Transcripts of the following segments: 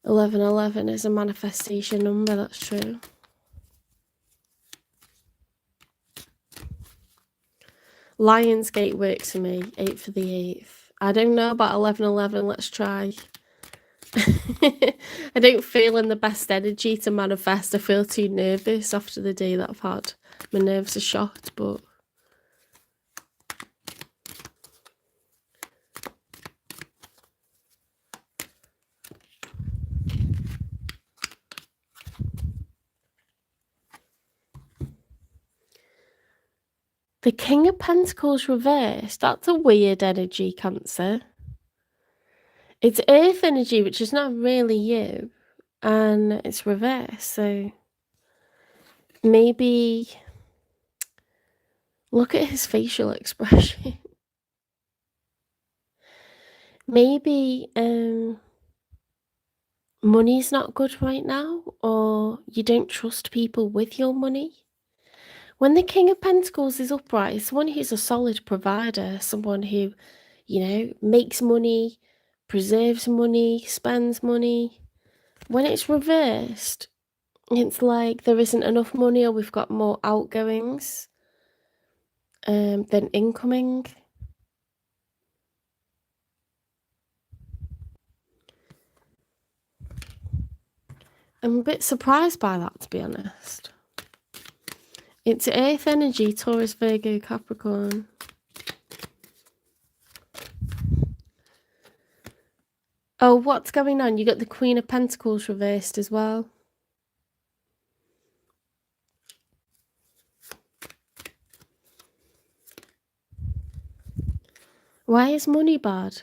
1111 is a manifestation number, that's true. Lionsgate works for me, 8 for the 8th. I don't know about 1111, let's try. I don't feel in the best energy to manifest. I feel too nervous after the day that I've had. My nerves are shot, but... The King of Pentacles reversed. That's a weird energy, Cancer. It's Earth energy, which is not really you. And it's reversed, so... Maybe... Look at his facial expression. Maybe, money's not good right now, or you don't trust people with your money. When the King of Pentacles is upright, it's someone who's a solid provider, someone who, you know, makes money, preserves money, spends money. When it's reversed, it's like there isn't enough money, or we've got more outgoings than incoming. I'm a bit surprised by that, to be honest. It's Earth energy, Taurus, Virgo, Capricorn. Oh, what's going on? You got the Queen of Pentacles reversed as well. Why is money bad?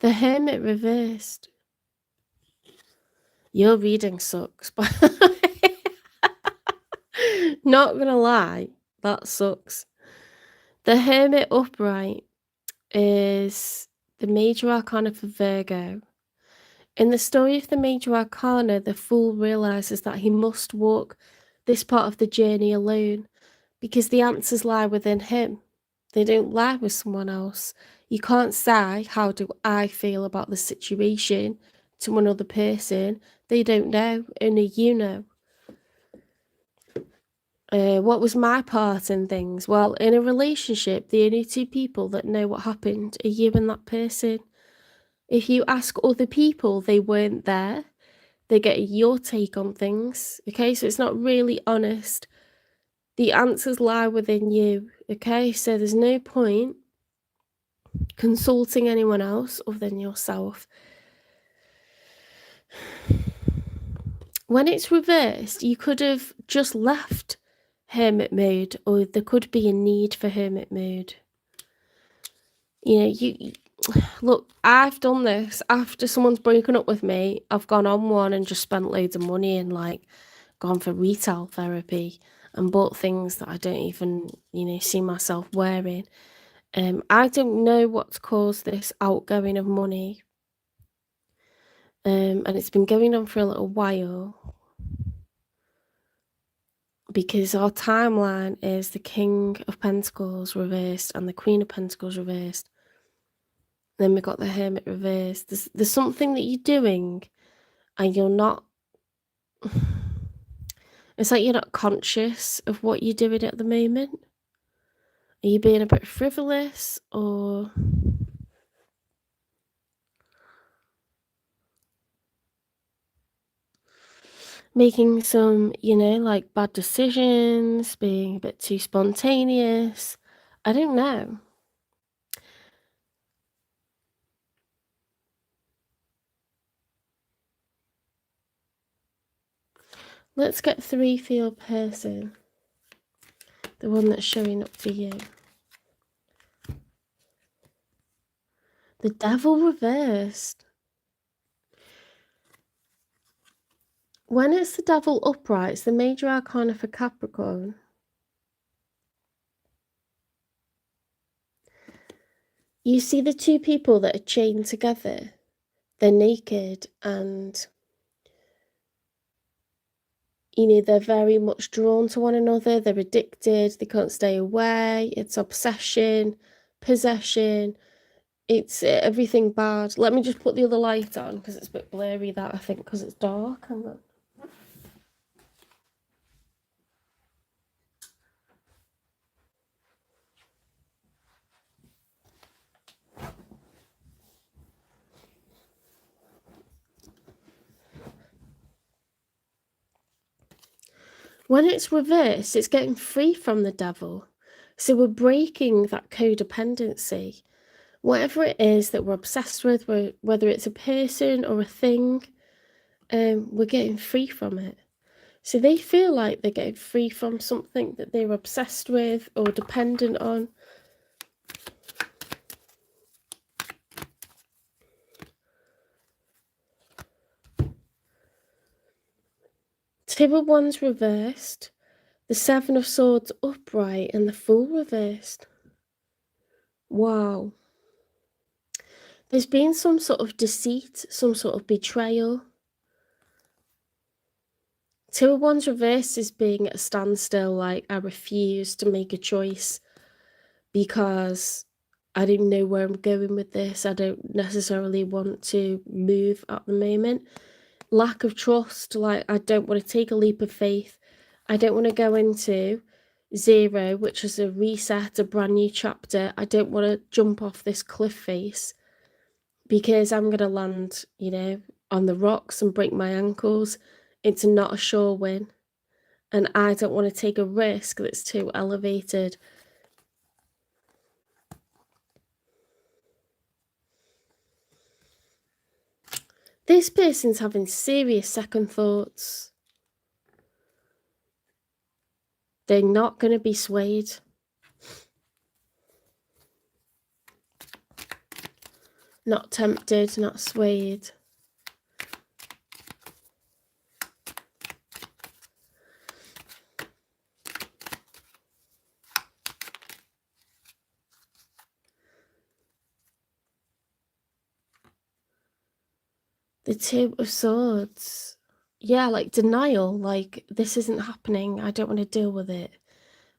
The Hermit reversed. Your reading sucks, but not gonna lie, that sucks. The Hermit upright is the major arcana for Virgo. In the story of the major arcana, the Fool realizes that he must walk this part of the journey alone because the answers lie within him. They don't lie with someone else. You can't say, how do I feel about the situation, to another person. They don't know, only you know. What was my part in things? Well, in a relationship, the only two people that know what happened are you and that person. If you ask other people, they weren't there. They get your take on things, okay? So it's not really honest. The answers lie within you, okay? So there's no point consulting anyone else other than yourself. When it's reversed, you could have just left hermit mode, or there could be a need for hermit mode. You know, look, I've done this after someone's broken up with me. I've gone on one and just spent loads of money and like gone for retail therapy and bought things that I don't even, you know, see myself wearing. I don't know what's caused this outgoing of money. And it's been going on for a little while because our timeline is the King of Pentacles reversed and the Queen of Pentacles reversed. Then we got the Hermit reversed. There's something that you're doing and you're not... It's like you're not conscious of what you're doing at the moment. Are you being a bit frivolous, or... making some, you know, like bad decisions, being a bit too spontaneous? I don't know. Let's get 3 for your person. The one that's showing up for you. The Devil reversed. When it's the Devil upright, it's the major arcana for Capricorn. You see the two people that are chained together. They're naked and, you know, they're very much drawn to one another. They're addicted. They can't stay away. It's obsession, possession. It's everything bad. Let me just put the other light on because it's a bit blurry, that I think, because it's dark. Hang on. When it's reversed, it's getting free from the devil. So we're breaking that codependency. Whatever it is that we're obsessed with, whether it's a person or a thing, we're getting free from it. So they feel like they're getting free from something that they're obsessed with or dependent on. Two of Wands reversed, the Seven of Swords upright, and the Fool reversed. Wow. There's been some sort of deceit, some sort of betrayal. Two of Wands reversed is being at a standstill, like I refuse to make a choice because I don't know where I'm going with this. I don't necessarily want to move at the moment. Lack of trust, like I don't want to take a leap of faith. I don't want to go into 0, which is a reset, a brand new chapter. I don't want to jump off this cliff face because I'm going to land, on the rocks and break my ankles. It's not a sure win. And I don't want to take a risk that's too elevated. This person's having serious second thoughts. They're not going to be swayed. Not tempted, not swayed. The Two of Swords. Yeah, like denial, like this isn't happening. I don't want to deal with it.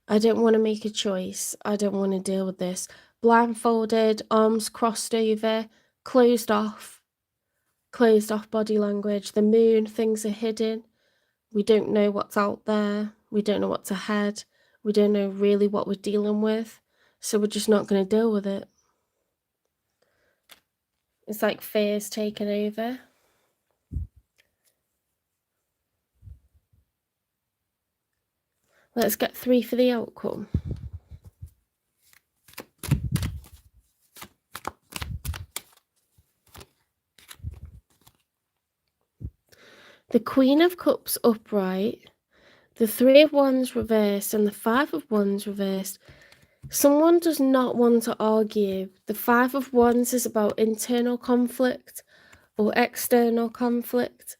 I don't want to make a choice. I don't want to deal with this. Blindfolded, arms crossed over, closed off body language. The moon, things are hidden. We don't know what's out there. We don't know what's ahead. We don't know really what we're dealing with. So we're just not going to deal with it. It's like fear's taken over. Let's get 3 for the outcome. The Queen of Cups upright, the Three of Wands reversed, and the Five of Wands reversed. Someone does not want to argue. The Five of Wands is about internal conflict or external conflict,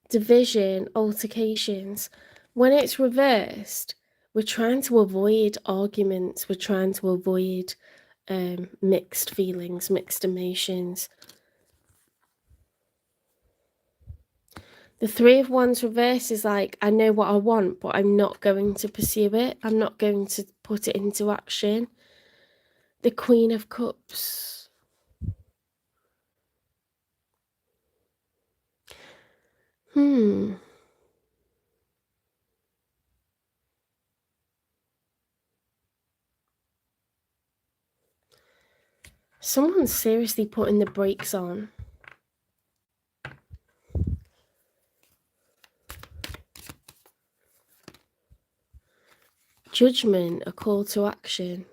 division, altercations. When it's reversed, we're trying to avoid arguments. We're trying to avoid mixed feelings, mixed emotions. The Three of Wands reverse is like, I know what I want, but I'm not going to pursue it. I'm not going to put it into action. The Queen of Cups. Someone's seriously putting the brakes on. Judgment, a call to action.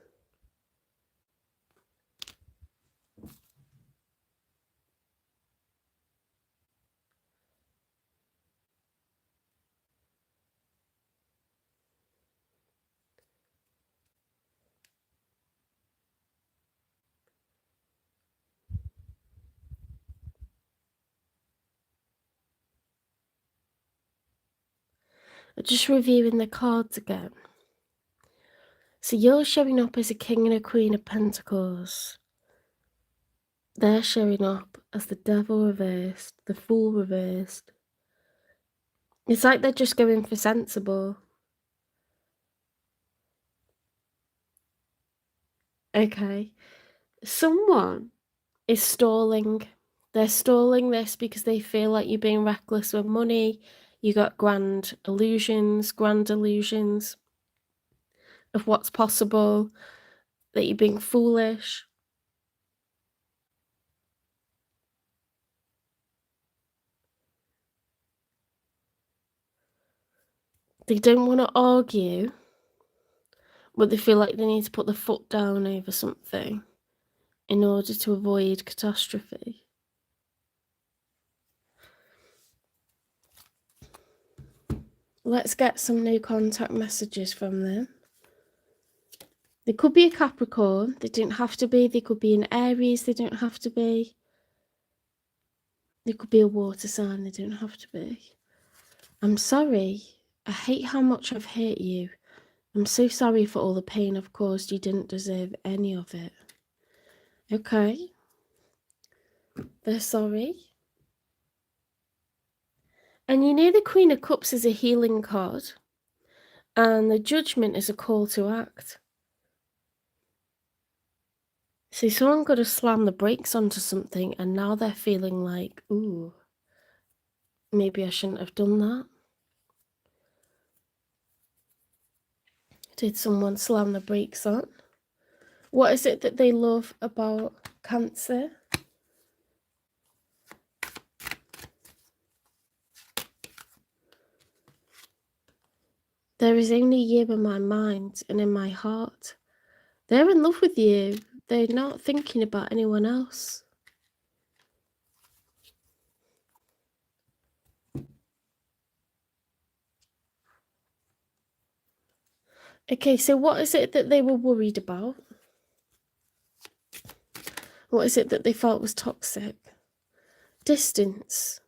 Just reviewing the cards again. So you're showing up as a King and a Queen of Pentacles. They're showing up as the Devil reversed, the Fool reversed. It's like they're just going for sensible. Okay. Someone is stalling. They're stalling this because they feel like you're being reckless with money. You got grand illusions of what's possible, that you're being foolish. They don't want to argue, but they feel like they need to put their foot down over something in order to avoid catastrophe. Let's get some no contact messages from them. They could be a Capricorn, they don't have to be. They could be an Aries, they don't have to be. They could be a water sign, they don't have to be. I'm sorry. I hate how much I've hurt you. I'm so sorry for all the pain I've caused. You didn't deserve any of it. Okay. They're sorry. And you know the Queen of Cups is a healing card, and the Judgment is a call to act. So someone got to slam the brakes onto something, and now they're feeling like, ooh, maybe I shouldn't have done that. Did someone slam the brakes on? What is it that they love about Cancer? There is only you in my mind and in my heart. They're in love with you. They're not thinking about anyone else. Okay, so what is it that they were worried about? What is it that they felt was toxic? Distance.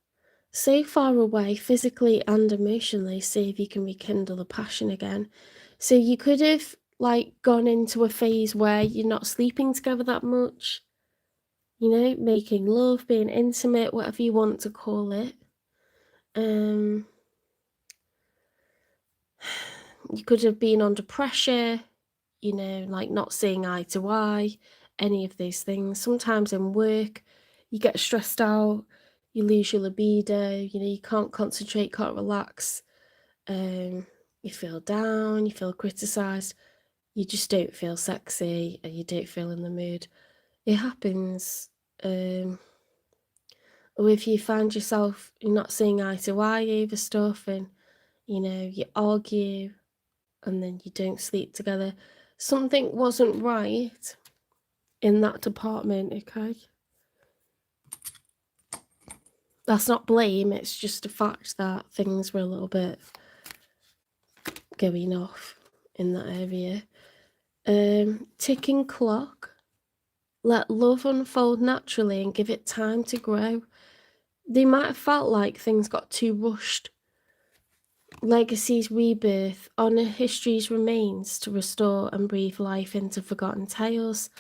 So far away, physically and emotionally, see if you can rekindle the passion again. So you could have gone into a phase where you're not sleeping together that much, you know, making love, being intimate, whatever you want to call it. You could have been under pressure, you know, like not seeing eye to eye, any of these things. Sometimes in work, you get stressed out, you lose your libido, you know, you can't concentrate, can't relax. You feel down, you feel criticized, you just don't feel sexy, and you don't feel in the mood. It happens. Or if you find yourself not seeing eye to eye over stuff, and you know, you argue and then you don't sleep together, something wasn't right in that department, okay? That's not blame, it's just a fact that things were a little bit going off in that area. Ticking clock. Let love unfold naturally and give it time to grow. They might have felt like things got too rushed. Legacy's rebirth, honour history's remains to restore and breathe life into forgotten tales.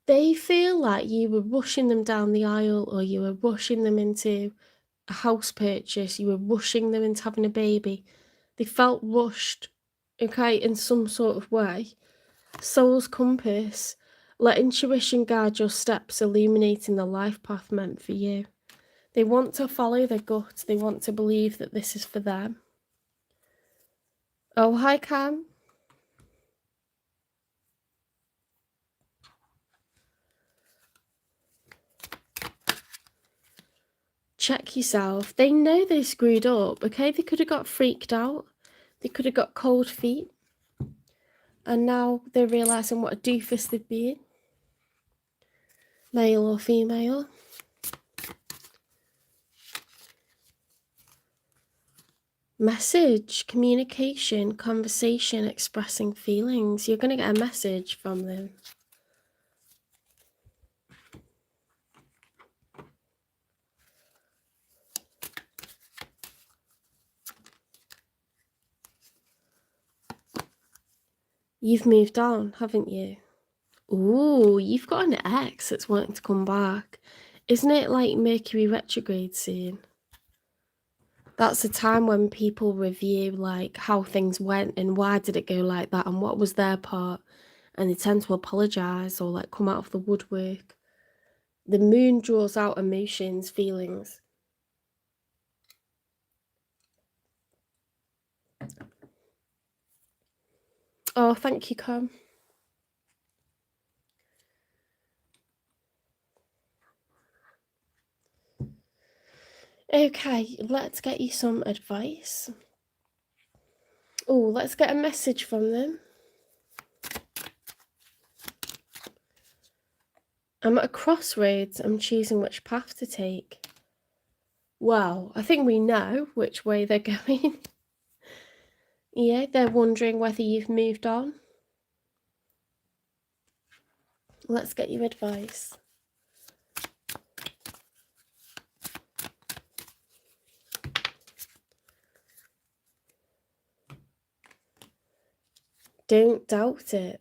They feel like you were rushing them down the aisle, or you were rushing them into a house purchase, you were rushing them into having a baby. They felt rushed, okay, in some sort of way. Soul's compass. Let intuition guide your steps, illuminating the life path meant for you. They want to follow their gut. They want to believe that this is for them. Oh, hi, Cam. Check yourself. They know they screwed up, okay? They could have got freaked out. They could have got cold feet. And now they're realising what a doofus they've been. Male or female. Message, communication, conversation, expressing feelings. You're going to get a message from them. You've moved on, haven't you? Ooh, you've got an ex that's wanting to come back. Isn't it like Mercury retrograde soon? That's a time when people review like how things went and why did it go like that and what was their part. and they tend to apologise or like come out of the woodwork. The moon draws out emotions, feelings. Oh, thank you, Cam. Okay, let's get you some advice. Oh, let's get a message from them. I'm at a crossroads. I'm choosing which path to take. Well, I think we know which way they're going. Yeah, they're wondering whether you've moved on. Let's get you advice. Don't doubt it.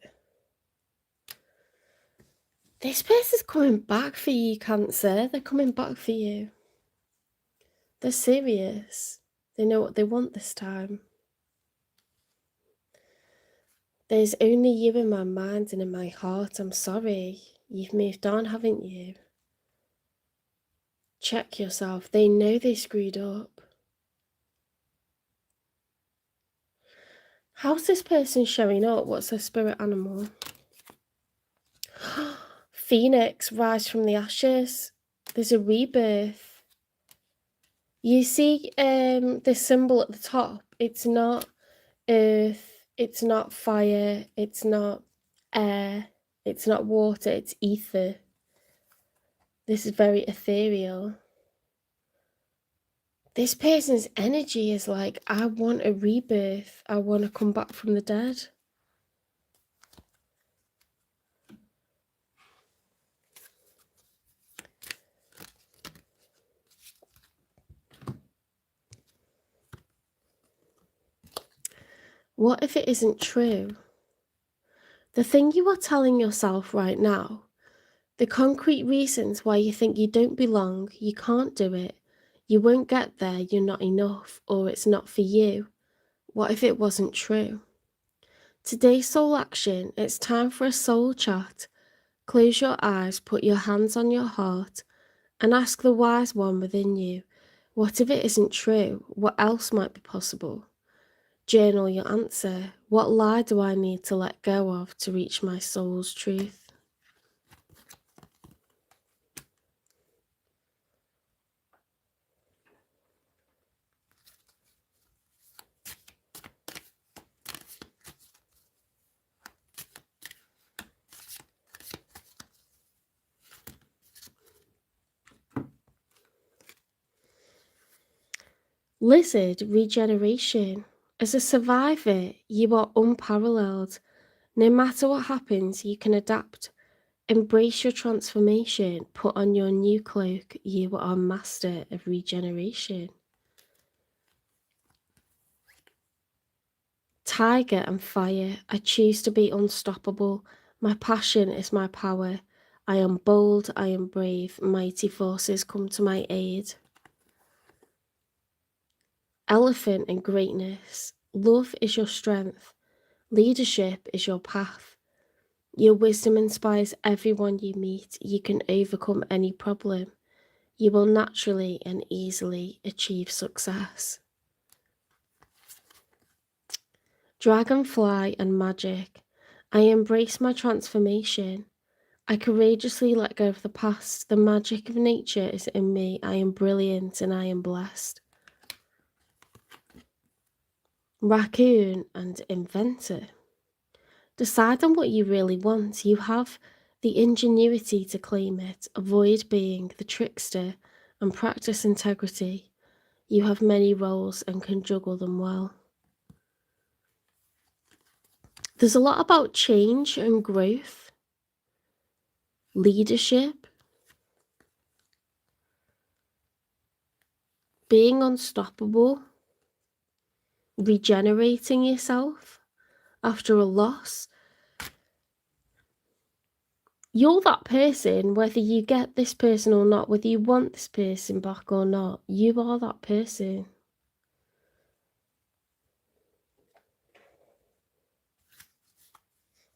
This person's coming back for you, Cancer. They're coming back for you. They're serious. They know what they want this time. There's only you in my mind and in my heart. I'm sorry. You've moved on, haven't you? Check yourself. They know they screwed up. How's this person showing up? What's their spirit animal? Phoenix, rise from the ashes. There's a rebirth. You see the symbol at the top. It's not earth, it's not fire, it's not air, it's not water, it's ether. This is very ethereal. This person's energy is like, I want a rebirth. I want to come back from the dead. What if it isn't true? The thing you are telling yourself right now, the concrete reasons why you think you don't belong, you can't do it, you won't get there, you're not enough, or it's not for you. What if it wasn't true? Today's soul action, it's time for a soul chat. Close your eyes, put your hands on your heart, and ask the wise one within you, what if it isn't true? What else might be possible? Journal your answer. What lie do I need to let go of to reach my soul's truth? Lizard regeneration. As a survivor, you are unparalleled. No matter what happens, you can adapt. Embrace your transformation. Put on your new cloak. You are master of regeneration. Tiger and fire. I choose to be unstoppable. My passion is my power. I am bold. I am brave. Mighty forces come to my aid. Elephant and greatness. Love is your strength. Leadership is your path. Your wisdom inspires everyone you meet. You can overcome any problem. You will naturally and easily achieve success. Dragonfly and magic. I embrace my transformation. I courageously let go of the past. The magic of nature is in me. I am brilliant and I am blessed. Raccoon and inventor. Decide on what you really want. You have the ingenuity to claim it. Avoid being the trickster and practice integrity. You have many roles and can juggle them well. There's a lot about change and growth, leadership, being unstoppable, regenerating yourself after a loss. You're that person, whether you get this person or not, whether you want this person back or not, you are that person.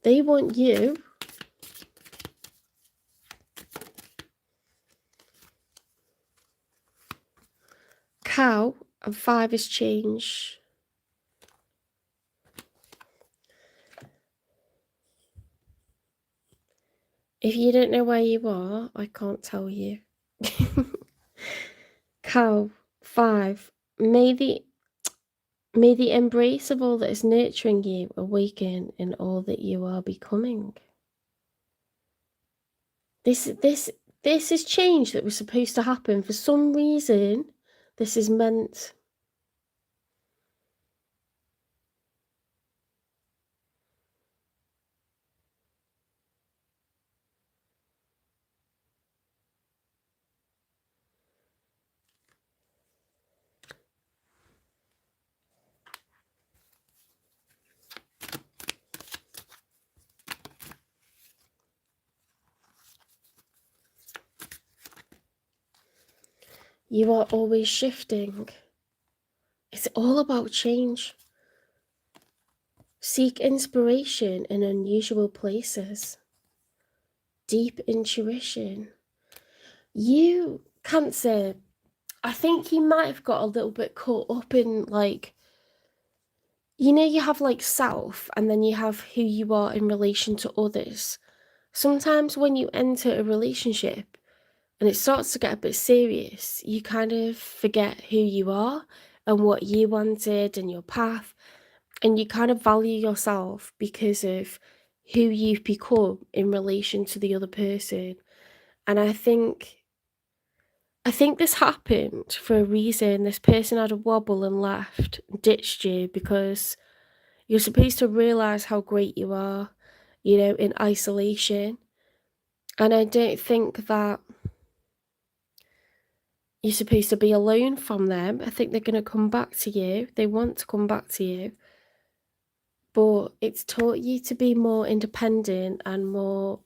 They want you. Cow and 5 is change. If you don't know where you are, I can't tell you. Cow, 5. May the embrace of all that is nurturing you awaken in all that you are becoming. This is change that was supposed to happen. For some reason, this is meant. You are always shifting. It's all about change. Seek inspiration in unusual places. Deep intuition. You, Cancer, I think you might have got a little bit caught up in, like, you know, you have like self and then you have who you are in relation to others. Sometimes when you enter a relationship and it starts to get a bit serious, you kind of forget who you are and what you wanted and your path, and you kind of value yourself because of who you've become in relation to the other person. And I think this happened for a reason. This person had a wobble and left, ditched you, because you're supposed to realize how great you are, you know, in isolation. And I don't think that you're supposed to be alone from them. I think they're going to come back to you. They want to come back to you. But it's taught you to be more independent and more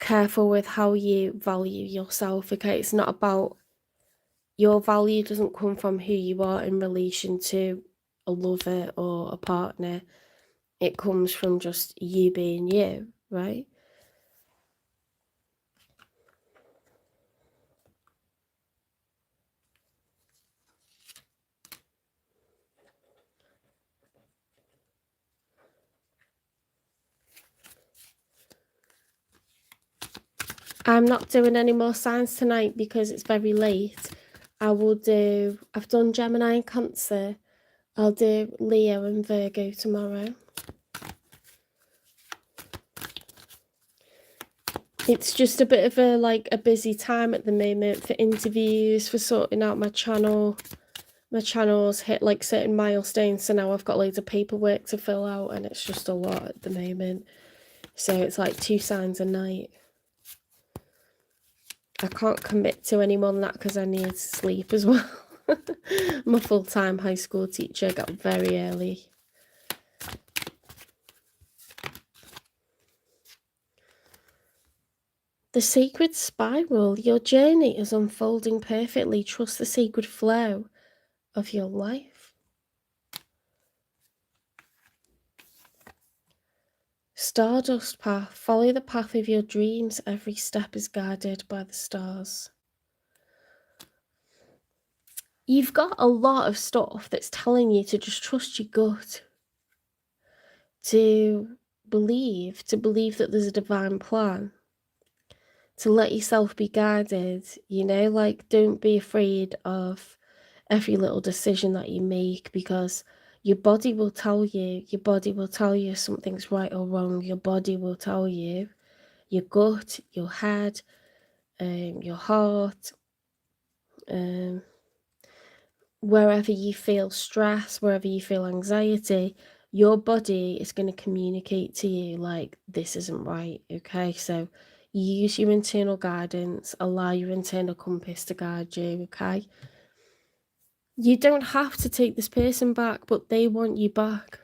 careful with how you value yourself, okay? It's not about, your value doesn't come from who you are in relation to a lover or a partner. It comes from just you being you, right? I'm not doing any more signs tonight because it's very late. I've done Gemini and Cancer. I'll do Leo and Virgo tomorrow. It's just a bit of a busy time at the moment for interviews, for sorting out my channel. My channel's hit like certain milestones, so now I've got loads of paperwork to fill out and it's just a lot at the moment. So it's like 2 signs a night. I can't commit to any more than that because I need sleep as well. I'm a full-time high school teacher. I got up very early. The sacred spiral. Your journey is unfolding perfectly. Trust the sacred flow of your life. Stardust path. Follow the path of your dreams. Every step is guided by the stars. You've got a lot of stuff that's telling you to just trust your gut. To believe that there's a divine plan. To let yourself be guided, you know, like, don't be afraid of every little decision that you make, because your body will tell you. Your body will tell you if something's right or wrong. Your body will tell you. Your gut, your head, your heart, wherever you feel stress, wherever you feel anxiety, your body is going to communicate to you like, this isn't right, okay? So use your internal guidance, allow your internal compass to guide you, okay? You don't have to take this person back, but they want you back.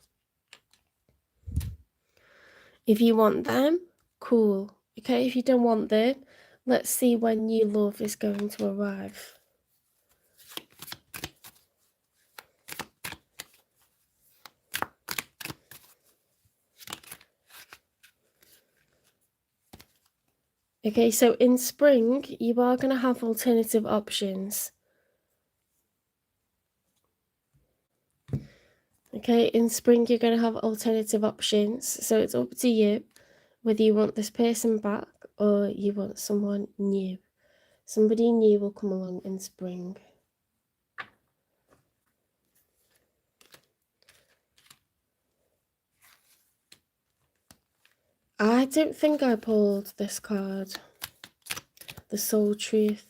If you want them, cool, okay? If you don't want them, let's see when new love is going to arrive. Okay, so in spring, you are going to have alternative options. Okay, in spring, you're going to have alternative options. So it's up to you whether you want this person back or you want someone new. Somebody new will come along in spring. I don't think I pulled this card, the Soul Truth.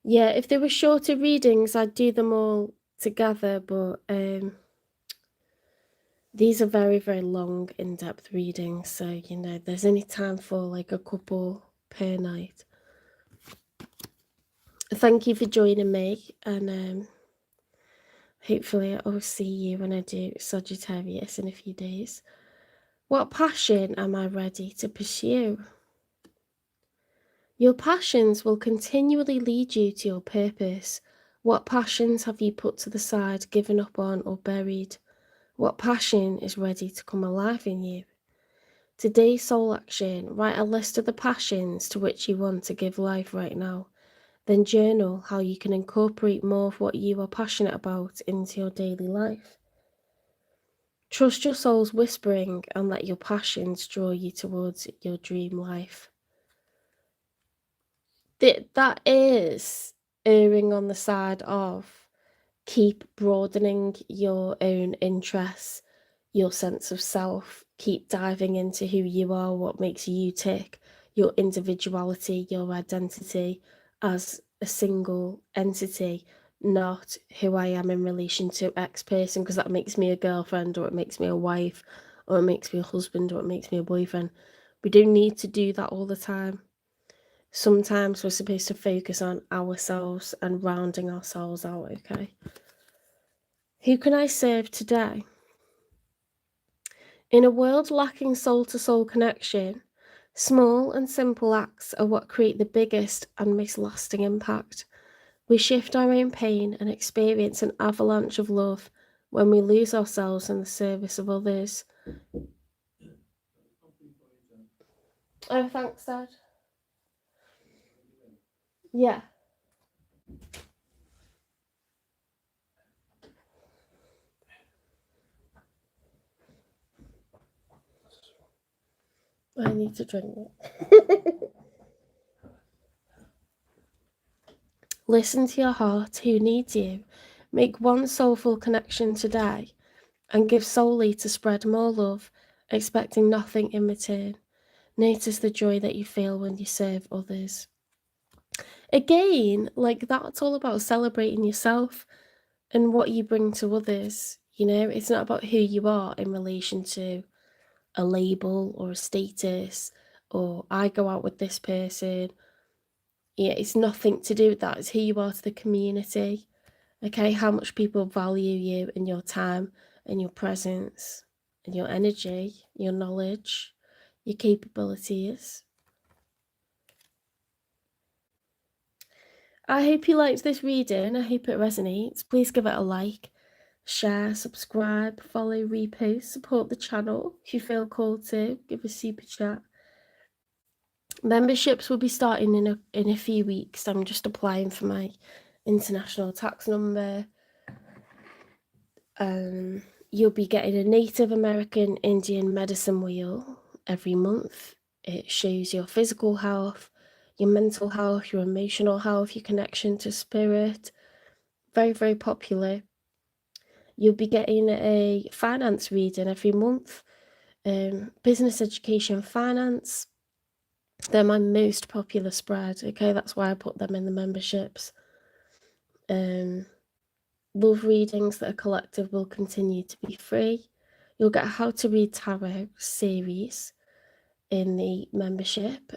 Yeah, if there were shorter readings, I'd do them all together, but these are very, very long, in-depth readings, so, you know, there's only time for, like, a couple per night. Thank you for joining me, and hopefully I'll see you when I do Sagittarius in a few days. What passion am I ready to pursue? Your passions will continually lead you to your purpose. What passions have you put to the side, given up on, or buried? What passion is ready to come alive in you? Today's soul action, write a list of the passions to which you want to give life right now. Then journal how you can incorporate more of what you are passionate about into your daily life. Trust your soul's whispering and let your passions draw you towards your dream life. That is erring on the side of keep broadening your own interests, your sense of self, keep diving into who you are, what makes you tick, your individuality, your identity as a single entity, not who I am in relation to X person, because that makes me a girlfriend, or it makes me a wife, or it makes me a husband, or it makes me a boyfriend. We don't need to do that all the time. Sometimes we're supposed to focus on ourselves and rounding ourselves out, okay? Who can I serve today? In a world lacking soul-to-soul connection, small and simple acts are what create the biggest and most lasting impact. We shift our own pain and experience an avalanche of love when we lose ourselves in the service of others. Oh, thanks, Dad. Yeah. I need to drink it. Listen to your heart, who needs you. Make one soulful connection today and give solely to spread more love, expecting nothing in return. Notice the joy that you feel when you serve others. Again, like, that's all about celebrating yourself and what you bring to others. You know, it's not about who you are in relation to a label or a status, or I go out with this person. Yeah, it's nothing to do with that. It's who you are to the community. Okay, how much people value you and your time and your presence and your energy, your knowledge, your capabilities. I hope you liked this reading. I hope it resonates. Please give it a like, share, subscribe, follow, repost, support the channel if you feel called to. Give a super chat. Memberships will be starting in a few weeks. I'm just applying for my international tax number. You'll be getting a Native American Indian medicine wheel every month. It shows your physical health, your mental health, your emotional health, your connection to spirit. Very, very popular. You'll be getting a finance reading every month. Business, education, finance. They're my most popular spread. Okay, that's why I put them in the memberships. Love readings that are collective will continue to be free. You'll get a How to Read Tarot series in the membership.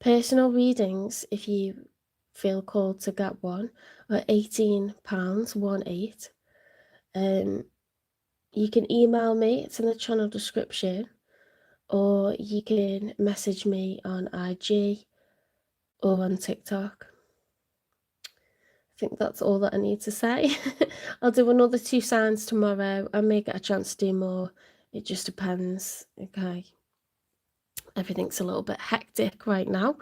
Personal readings, if you feel called to get one, are £18, 18. You can email me, it's in the channel description, or you can message me on IG or on TikTok. think that's all that I need to say. I'll do another 2 signs tomorrow. I may get a chance to do more. It just depends. Okay. Everything's a little bit hectic right now.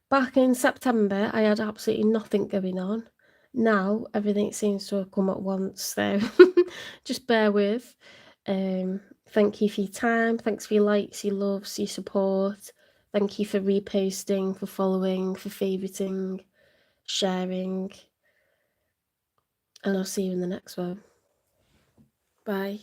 Back in September, I had absolutely nothing going on. Now everything seems to have come at once, so just bear with. Thank you for your time. Thanks for your likes, your loves, your support. Thank you for reposting, for following, for favoriting, sharing. And I'll see you in the next one. Bye.